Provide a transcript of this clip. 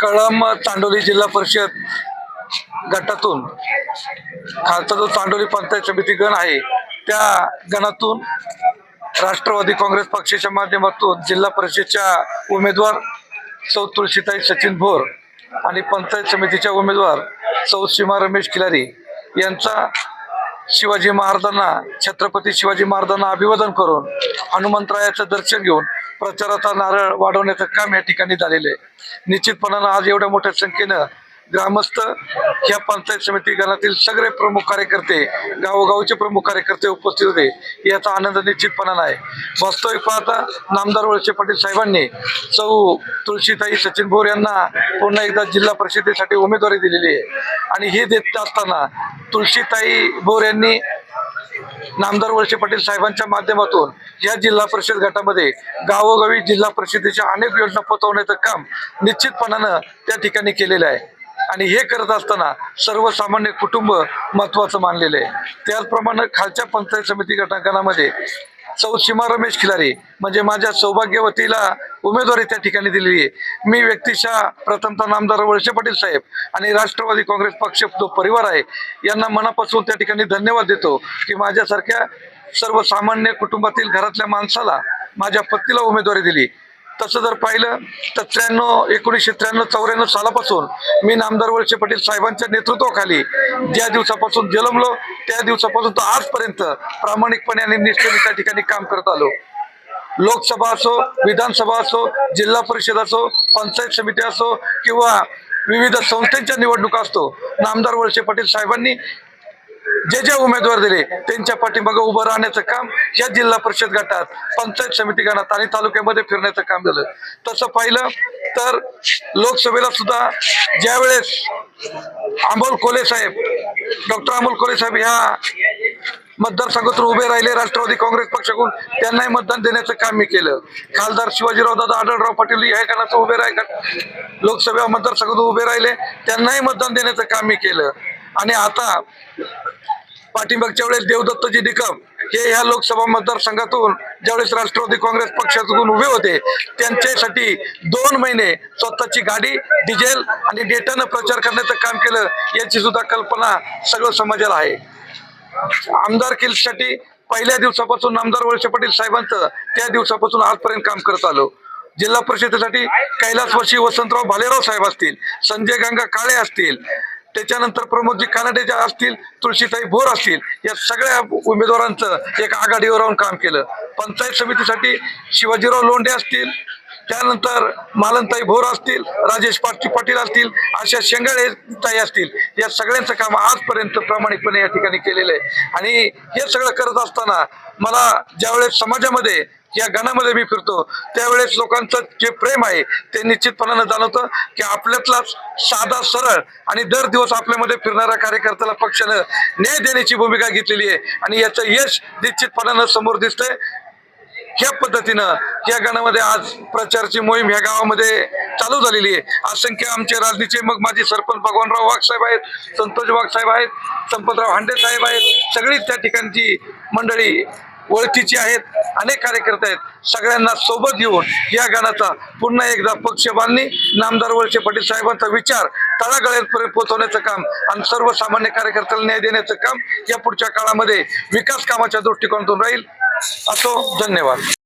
कळंब तांडोली जिल्हा परिषद गटातून खालचा जो तांडोली पंचायत समिती गण आहे त्या गणातून राष्ट्रवादी काँग्रेस पक्षाच्या माध्यमातून जिल्हा परिषदच्या उमेदवार सौ तुळशीताई सचिन भोर आणि पंचायत समितीच्या उमेदवार सौ सीमा रमेश खिलारी यांचा शिवाजी महाराजांना छत्रपती शिवाजी महाराजांना अभिवादन करून हनुमंतरायाचं दर्शन घेऊन प्रचाराचा नारळ वाढवण्याचं काम या ठिकाणी झालेलं आहे। निश्चितपणानं आज एवढ्या मोठ्या संख्येनं ग्रामस्थ या पंचायत समिती गणातील सगळे प्रमुख कार्यकर्ते गावोगावचे प्रमुख कार्यकर्ते उपस्थित होते, याचा आनंद निश्चितपणानं आहे। वास्तविक पाहता नामदार वळसे पाटील साहेबांनी सौ तुळशीताई सचिन भोर यांना पुन्हा एकदा जिल्हा परिषदेसाठी उमेदवारी दिलेली आहे आणि हे देत असताना तुळशीताई भोर यांनी नामदार वळसे पाटील साहेबांच्या माध्यमातून या जिल्हा परिषद गटामध्ये गावोगावी जिल्हा परिषदेच्या अनेक योजना पोहोचवण्याचं काम निश्चितपणानं त्या ठिकाणी केलेलं आहे आणि हे करत असताना सर्वसामान्य कुटुंब महत्वाचं मानलेलं आहे। त्याचप्रमाणे खालच्या पंचायत समिती गटामध्ये सौ सीमा रमेश खिलारी म्हणजे माझ्या सौभाग्यवतीला उमेदवारी त्या ठिकाणी दिलेली आहे। मी व्यक्तिशः प्रथमतः नामदार वळसे पाटील साहेब आणि राष्ट्रवादी काँग्रेस पक्ष जो परिवार आहे यांना मनापासून त्या ठिकाणी धन्यवाद देतो की माझ्यासारख्या सर्वसामान्य कुटुंबातील घरातल्या माणसाला माझ्या पत्नीला उमेदवारी दिली। तसं जर पाहिलं तर 1993-94 सालापासून मी नामदार वळसे पाटील साहेबांच्या नेतृत्वाखाली ज्या दिवसापासून जन्मलो त्या दिवसापासून तर आजपर्यंत प्रामाणिकपणे आणि निष्ठेने त्या ठिकाणी काम करत आलो। लोकसभा असो, विधानसभा असो, जिल्हा परिषद असो, पंचायत समिती असो किंवा विविध संस्थांच्या निवडणुका असतो, नामदार वळसे पाटील साहेबांनी जे उमेदवार दिले त्यांच्या पाठीमागे उभं राहण्याचं काम या जिल्हा परिषद गटात, पंचायत समिती गणात आणि तालुक्यामध्ये फिरण्याचं काम झालं। तसं पाहिलं तर लोकसभेला सुद्धा ज्यावेळेस अमोल कोल्हे साहेब, डॉक्टर अमोल कोल्हे साहेब ह्या मतदारसंघातून उभे राहिले राष्ट्रवादी काँग्रेस पक्षाकडून, त्यांनाही मतदान देण्याचं काम मी केलं। खासदार शिवाजीराव दादा आढळराव पाटील या गणातून उभे राहिले, लोकसभा मतदारसंघातून उभे राहिले, त्यांनाही मतदान देण्याचं काम मी केलं। आणि आता पाठीमागच्या वेळेस देवदत्तजी निकम हे ह्या लोकसभा मतदारसंघातून ज्यावेळेस राष्ट्रवादी काँग्रेस पक्षातून उभे होते त्यांच्यासाठी 2 महिने स्वतःची गाडी, डिझेल आणि डेटानं प्रचार करण्याचं काम केलं, याची सुद्धा कल्पना सगळं समाजाला आहे। आमदारकीसाठी पहिल्या दिवसापासून नामदार वळसे पाटील साहेबांचं त्या दिवसापासून आजपर्यंत काम करत आलो। जिल्हा परिषदेसाठी कैलासवासी वसंतराव भालेराव साहेब असतील, संजय गंगा काळे असतील, त्याच्यानंतर प्रमोदजी कानडे असतील, तुळशीताई भोर असतील, या सगळ्या उमेदवारांचं एक आघाडीवर राहून काम केलं। पंचायत समितीसाठी शिवाजीराव लोंढे असतील, त्यानंतर मालनताई भोर असतील, राजेश पाटील असतील, आशा शेंगाळे ताई असतील, या सगळ्यांचं काम आजपर्यंत प्रामाणिकपणे या ठिकाणी केलेलं आहे। आणि हे सगळं करत असताना मला ज्यावेळेस समाजामध्ये या गणामध्ये मी फिरतो त्यावेळेस लोकांचं जे प्रेम आहे ते निश्चितपणानं जाणवतं की आपल्यातलाच साधा सरळ आणि दर दिवस आपल्यामध्ये फिरणाऱ्या कार्यकर्त्याला पक्षानं न्याय देण्याची भूमिका घेतलेली आहे आणि याचं यश निश्चितपणानं समोर दिसतंय। ह्या पद्धतीनं या गणामध्ये आज प्रचारची मोहीम ह्या गावामध्ये चालू झालेली आहे। असंख्य आमचे राजनीचे मग माझे सरपंच भगवानराव वाघ साहेब आहेत, संतोष वाघ साहेब आहेत, संपतराव हांडे साहेब आहेत, सगळीच त्या ठिकाणची मंडळी ओळखीची आहेत, अनेक कार्यकर्ते आहेत। सगळ्यांना सोबत घेऊन या गणाचा पुन्हा एकदा पक्ष बांधणी, नामदार वळसे पाटील साहेबांचा विचार तळागाळापर्यंत पोहोचवण्याचं काम आणि सर्वसामान्य कार्यकर्त्याला न्याय देण्याचं काम या पुढच्या काळामध्ये विकास कामाच्या दृष्टिकोनातून राहील। असो, धन्यवाद।